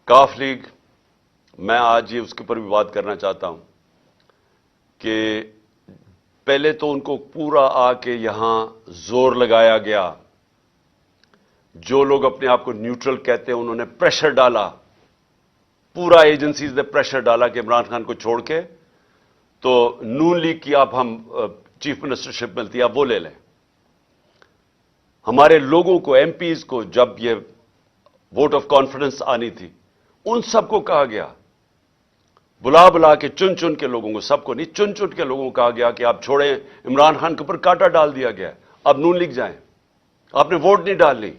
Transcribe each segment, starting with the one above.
काफ league, मैं आज ये उसके ऊपर भी बात करना चाहता हूं कि पहले तो उनको पूरा आके यहां जोर लगाया गया। जो लोग अपने आप को न्यूट्रल कहते हैं उन्होंने प्रेशर डाला, पूरा एजेंसीज ने प्रेशर डाला कि इमरान खान को छोड़ के तो नून लीग की आप हम चीफ मिनिस्टरशिप मिलती है, आप वो ले लें। हमारे लोगों को, एमपीज को, जब ये वोट ऑफ कॉन्फिडेंस आनी थी, उन सबको कहा गया, बुला बुला के चुन चुन के लोगों को, सबको नहीं, चुन चुन के लोगों को कहा गया कि आप छोड़ें। इमरान खान के ऊपर कांटा डाल दिया गया, अब नून लीग जाएं, आपने वोट नहीं डालनी।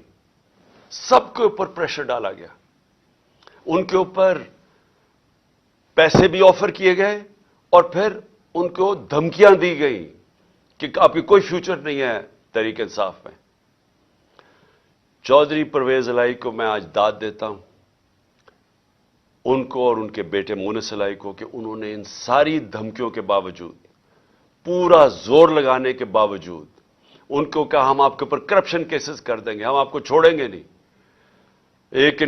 सबके ऊपर प्रेशर डाला गया, उनके ऊपर पैसे भी ऑफर किए गए और फिर उनको धमकियां दी गई कि आपकी कोई फ्यूचर नहीं है तहरीक इंसाफ में। चौधरी परवेज इलाही को मैं आज दाद देता हूं, उनको और उनके बेटे मोनिस इलाही को, कि उन्होंने इन सारी धमकियों के बावजूद, पूरा जोर लगाने के बावजूद, उनको कहा हम आपके ऊपर करप्शन केसेस कर देंगे, हम आपको छोड़ेंगे नहीं। एक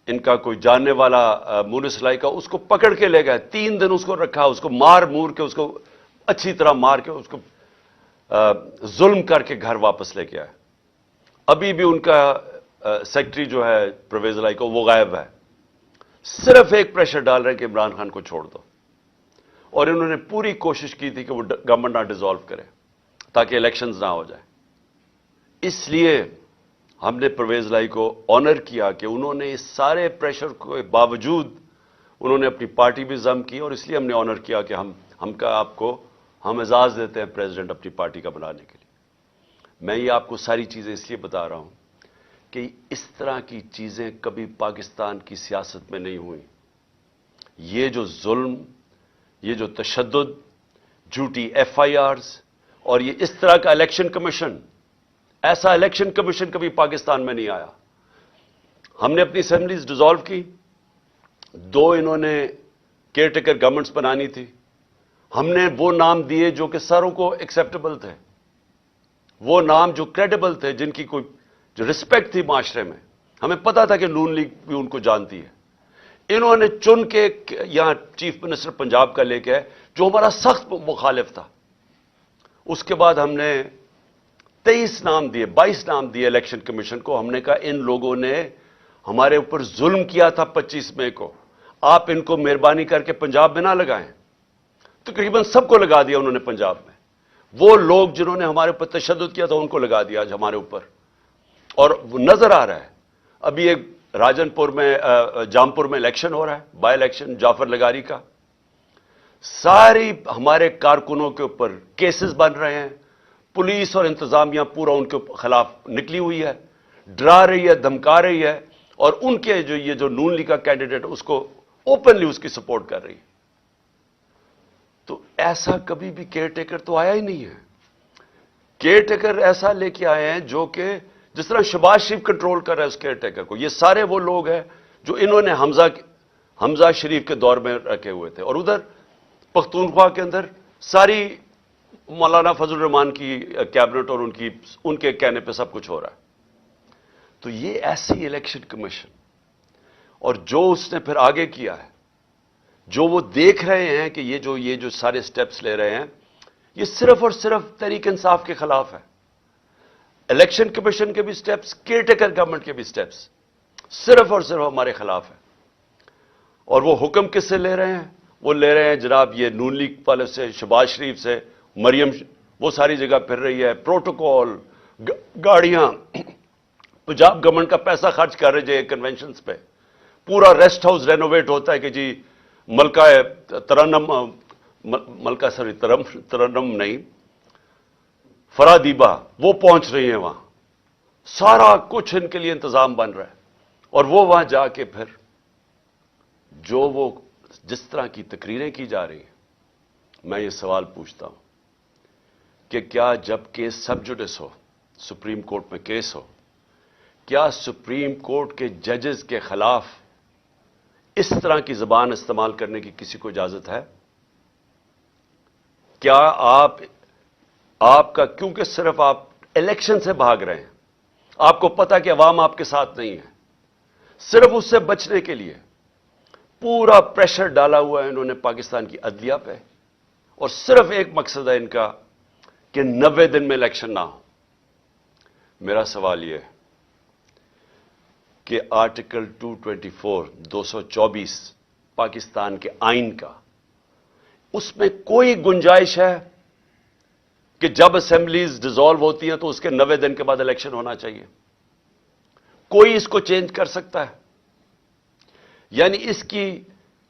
इनका कोई जानने वाला मोनिस इलाही का, उसको पकड़ के ले गए, 3 दिन उसको रखा, उसको मार मूर के, उसको अच्छी तरह मार के, उसको जुल्म करके घर वापस लेके आए। अभी भी उनका सेक्रेटरी जो है परवेज इलाही को, वो गायब है। सिर्फ एक प्रेशर डाल रहे हैं कि इमरान खान को छोड़ दो, और इन्होंने पूरी कोशिश की थी कि वो गवर्नमेंट ना डिसॉल्व करे ताकि इलेक्शंस ना हो जाए। इसलिए हमने परवेज इलाही को ऑनर किया कि उन्होंने इस सारे प्रेशर के बावजूद उन्होंने अपनी पार्टी भी जम की, और इसलिए हमने ऑनर किया कि हम एजाज देते हैं प्रेसिडेंट अपनी पार्टी का बनाने के लिए। मैं ये आपको सारी चीजें इसलिए बता रहा हूं कि इस तरह की चीजें कभी पाकिस्तान की सियासत में नहीं हुई। ये जो जुल्म, ये जो तशद्दुद, झूठी FIRs, और ये इस तरह का इलेक्शन कमीशन, ऐसा इलेक्शन कमीशन कभी पाकिस्तान में नहीं आया। हमने अपनी असेंबलीज डिसॉल्व की, 2 इन्होंने केयरटेकर गवर्नमेंट्स बनानी थी, हमने वो नाम दिए जो कि सारों को एक्सेप्टेबल थे, वो नाम जो क्रेडिबल थे, जिनकी कोई जो रिस्पेक्ट थी माशरे में। हमें पता था कि नून लीग भी उनको जानती है। इन्होंने चुन के यहां चीफ मिनिस्टर पंजाब का लेके आए, जो हमारा सख्त मुखालिफ था। उसके बाद हमने 23 नाम दिए, 22 नाम दिए इलेक्शन कमीशन को। हमने कहा इन लोगों ने हमारे ऊपर जुल्म किया था 25 मई को, आप इनको मेहरबानी करके पंजाब में ना लगाएं। तकरीबन सबको लगा दिया उन्होंने पंजाब में। वो लोग जिन्होंने हमारे ऊपर तशद्दुद किया था उनको लगा दिया आज हमारे ऊपर, और नजर आ रहा है। अभी एक राजनपुर में, जामपुर में इलेक्शन हो रहा है, बाय इलेक्शन जाफर लगारी का। सारी हमारे कारकुनों के ऊपर केसेस बन रहे हैं, पुलिस और इंतजामिया पूरा उनके खिलाफ निकली हुई है, डरा रही है, धमका रही है, और उनके ये जो नून लीग का कैंडिडेट उसको ओपनली उसकी सपोर्ट कर रही है। तो ऐसा कभी भी केयरटेकर तो आया ही नहीं है। केयरटेकर ऐसा लेके आए हैं जो कि जिस तरह शहबाज शरीफ कंट्रोल कर रहा है उस केयरटेकर को। ये सारे वो लोग हैं जो इन्होंने हमजा शरीफ के दौर में रखे हुए थे, और उधर पख्तूनख्वा के अंदर सारी मौलाना फजल रहमान की कैबिनेट और उनके कहने पे सब कुछ हो रहा है। तो ये ऐसी इलेक्शन कमीशन, और जो उसने फिर आगे किया है, जो वो देख रहे हैं कि ये जो सारे स्टेप्स ले रहे हैं, ये सिर्फ और सिर्फ तहरीक इंसाफ के खिलाफ है। इलेक्शन कमीशन के भी स्टेप्स, केयरटेकर गवर्नमेंट के भी स्टेप्स सिर्फ और सिर्फ हमारे खिलाफ है। और वो हुक्म किससे ले रहे हैं? वो ले रहे हैं जनाब ये नून लीग वाले से, शहबाज शरीफ से, मरियम वो सारी जगह फिर रही है, प्रोटोकॉल, गाड़ियां, पंजाब गवर्नमेंट का पैसा खर्च कर रहे हैं कन्वेंशन पे। पूरा रेस्ट हाउस रेनोवेट होता है कि जी तरन्नम नहीं, फरादीबा वो पहुंच रही है वहां। सारा कुछ इनके लिए इंतजाम बन रहा है, और वो वहां जाके फिर जो वो जिस तरह की तकरीरें की जा रही हैं, मैं ये सवाल पूछता हूं कि क्या जब केस सब जुडिस हो, सुप्रीम कोर्ट में केस हो, क्या सुप्रीम कोर्ट के जजेस के खिलाफ इस तरह की जबान इस्तेमाल करने की किसी को इजाजत है? क्या आपका, क्योंकि सिर्फ आप इलेक्शन से भाग रहे हैं, आपको पता कि अवाम आपके साथ नहीं है, सिर्फ उससे बचने के लिए पूरा प्रेशर डाला हुआ है इन्होंने पाकिस्तान की अदलिया पे, और सिर्फ एक मकसद है इनका कि 90 दिन में इलेक्शन ना हो। मेरा सवाल यह है कि आर्टिकल 224 पाकिस्तान के आइन का, उसमें कोई गुंजाइश है कि जब असेंबलीज डिसॉल्व होती हैं तो उसके 90 दिन के बाद इलेक्शन होना चाहिए? कोई इसको चेंज कर सकता है? यानी इसकी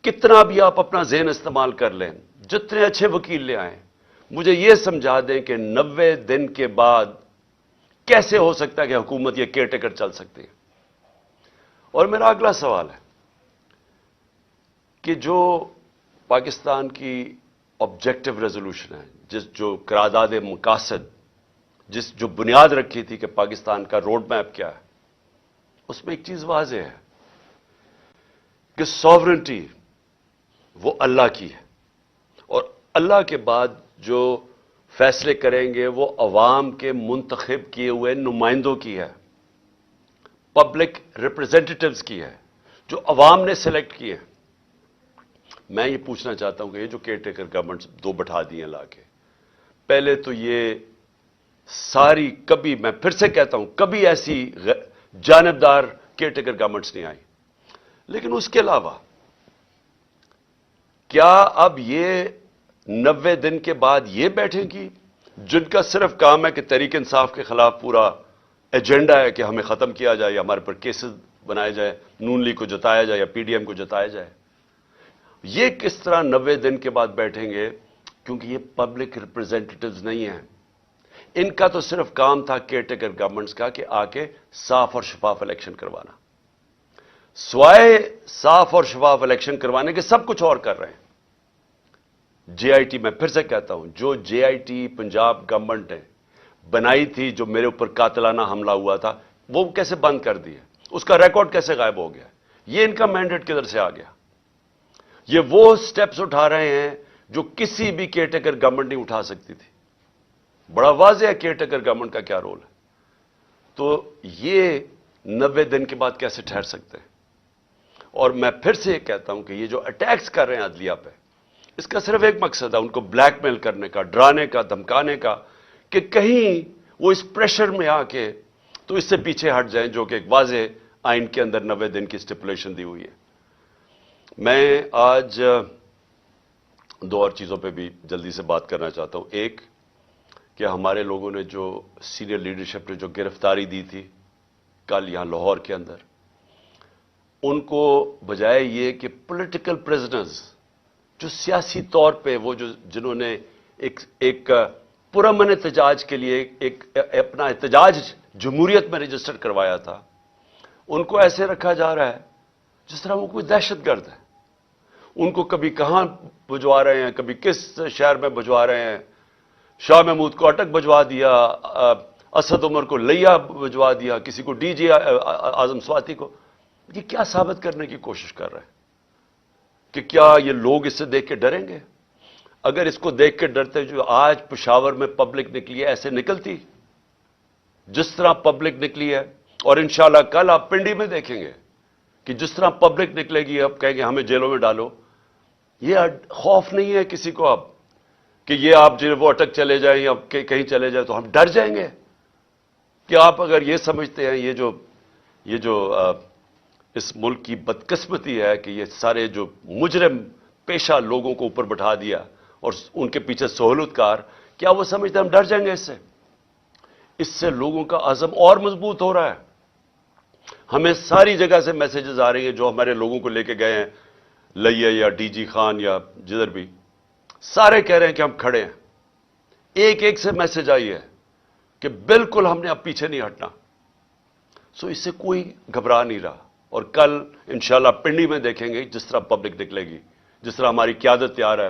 कितना भी आप अपना ज़हन इस्तेमाल कर लें, जितने अच्छे वकील ले आए, मुझे यह समझा दें कि 90 दिन के बाद कैसे हो सकता है कि हुकूमत यह केयरटेकर चल सकती है। और मेरा अगला सवाल है कि जो पाकिस्तान की ऑब्जेक्टिव रेजोल्यूशन है, जो करारदाद मकासद, जो बुनियाद रखी थी कि पाकिस्तान का रोड मैप क्या है, उसमें एक चीज वाज़ेह है कि सॉवरेनिटी वो अल्लाह की है, और अल्लाह के बाद जो फैसले करेंगे वो अवाम के मुंतखब किए हुए नुमाइंदों की है, पब्लिक रिप्रेजेंटेटिव्स की है, जो अवाम ने सेलेक्ट किए हैं। मैं ये पूछना चाहता हूं कि ये जो केयरटेकर गवर्नमेंट दो बैठा दिए लाके, पहले तो ये सारी, कभी, मैं फिर से कहता हूं, कभी ऐसी जानबदार केयरटेकर गवर्नमेंट्स नहीं आई। लेकिन उसके अलावा क्या अब ये 90 दिन के बाद ये बैठेंगी जिनका सिर्फ काम है कि तहरीक इंसाफ के खिलाफ पूरा एजेंडा है कि हमें खत्म किया जाए, या हमारे पर केसेस बनाए जाए, नून लीग को जताया जाए या पीडीएम को जताया जाए? ये किस तरह 90 दिन के बाद बैठेंगे? क्योंकि ये पब्लिक रिप्रेजेंटेटिव्स नहीं हैं। इनका तो सिर्फ काम था केयरटेकर गवर्नमेंट्स का कि आके साफ और शफाफ इलेक्शन करवाना। स्वाय साफ और शफाफ इलेक्शन करवाने के सब कुछ और कर रहे हैं। जेआईटी, मैं फिर से कहता हूं, जो जेआईटी पंजाब गवर्नमेंट ने बनाई थी, जो मेरे ऊपर कातिलाना हमला हुआ था, वो कैसे बंद कर दी है? उसका रिकॉर्ड कैसे गायब हो गया? ये इनका मैंडेट किधर से आ गया? ये वो स्टेप्स उठा रहे हैं जो किसी भी केयरटेकर गवर्नमेंट नहीं उठा सकती थी। बड़ा वाज़ेह है केयरटेकर गवर्नमेंट का क्या रोल है। तो ये 90 दिन के बाद कैसे ठहर सकते हैं? और मैं फिर से ये कहता हूं कि ये जो अटैक्स कर रहे हैं अदलिया पे, इसका सिर्फ एक मकसद है, उनको ब्लैकमेल करने का, डराने का, धमकाने का, कि कहीं वो इस प्रेशर में आके तो इससे पीछे हट जाएं, जो कि एक वाज़ेह आइन के अंदर 90 दिन की स्टिपुलेशन दी हुई है। मैं आज दो और चीज़ों पे भी जल्दी से बात करना चाहता हूं। एक, कि हमारे लोगों ने जो सीनियर लीडरशिप ने जो गिरफ्तारी दी थी कल यहां लाहौर के अंदर, उनको बजाय ये कि पॉलिटिकल प्रिजनर्स, जो सियासी तौर पे वो जो जिन्होंने एक पुरअमन एहतजाज के लिए एक अपना एहतजाज जमहूरियत में रजिस्टर करवाया था, उनको ऐसे रखा जा रहा है जिस तरह वो कोई दहशतगर्द है। उनको कभी कहां भिजवा रहे हैं, कभी किस शहर में भिजवा रहे हैं। शाह महमूद को अटक भिजवा दिया, असद उमर को लिया भिजवा दिया, किसी को डीजी आजम स्वाति को। ये क्या साबित करने की कोशिश कर रहे हैं कि क्या ये लोग इससे देख के डरेंगे? अगर इसको देख के डरते, जो आज पेशावर में पब्लिक निकली है, ऐसे निकलती जिस तरह पब्लिक निकली है। और इंशाल्लाह कल आप पिंडी में देखेंगे कि जिस तरह पब्लिक निकलेगी, अब कहेंगे हमें जेलों में डालो। ये खौफ नहीं है किसी को अब कि ये आप जो वो अटक चले जाएं या कहीं चले जाए तो हम डर जाएंगे। कि आप अगर ये समझते हैं ये जो इस मुल्क की बदकिस्मती है कि ये सारे जो मुजरिम पेशा लोगों को ऊपर बैठा दिया और उनके पीछे सहूलतकार, क्या वो समझते हैं हम डर जाएंगे इससे? इससे लोगों का अज़म और मजबूत हो रहा है। हमें सारी जगह से मैसेजेस आ रही हैं, जो हमारे लोगों को लेके गए हैं लइया या डीजी खान या जिधर भी, सारे कह रहे हैं कि हम खड़े हैं। एक एक से मैसेज आई है कि बिल्कुल हमने अब पीछे नहीं हटना। सो इससे कोई घबरा नहीं रहा। और कल इंशाल्लाह पिंडी में देखेंगे जिस तरह पब्लिक निकलेगी, जिस तरह हमारी क़यादत तैयार है।